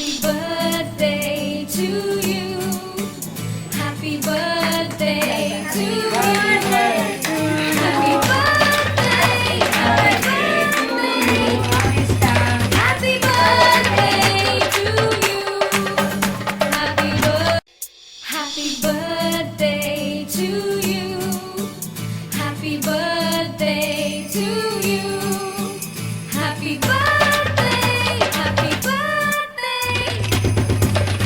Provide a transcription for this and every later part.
Happy birthday to you. Happy birthday to you. Happy birthday, happy birthday. Happy birthday to you. Happy birthday to you. Happy birthday to you. Happy birthday, happy birthday.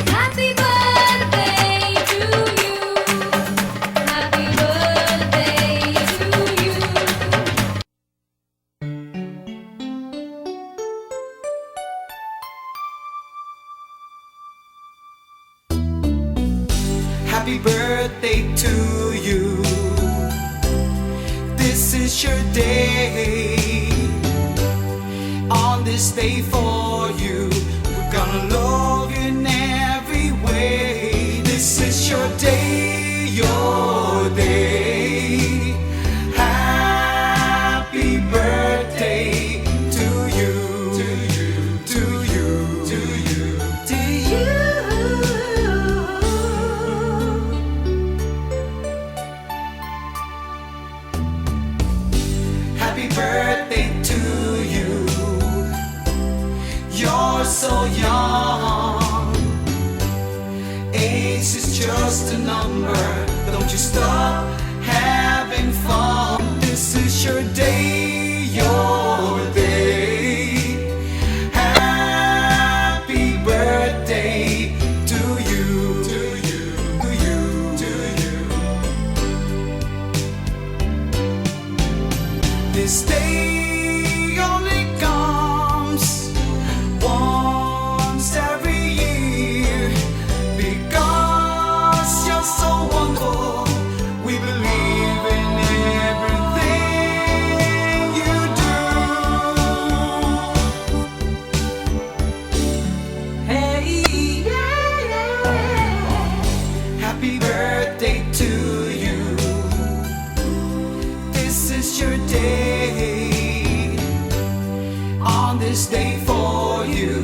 Happy birthday to you. Happy birthday to you. Happy birthday to you. This is your day. On this day for you, we're gonna love you in every way. This is your day, your day. Happy birthday to you, to you, to you, to you, to you. Happy birthday to you. You're so young. Age is just a number. Don't you stop having fun. This is your day, your day. Happy birthday to you, to you, to you, to you. This day only comes once every year. Because you're so wonderful, we believe in everything you do. Hey, yeah. Happy birthday to you. This is your day. On this day for you,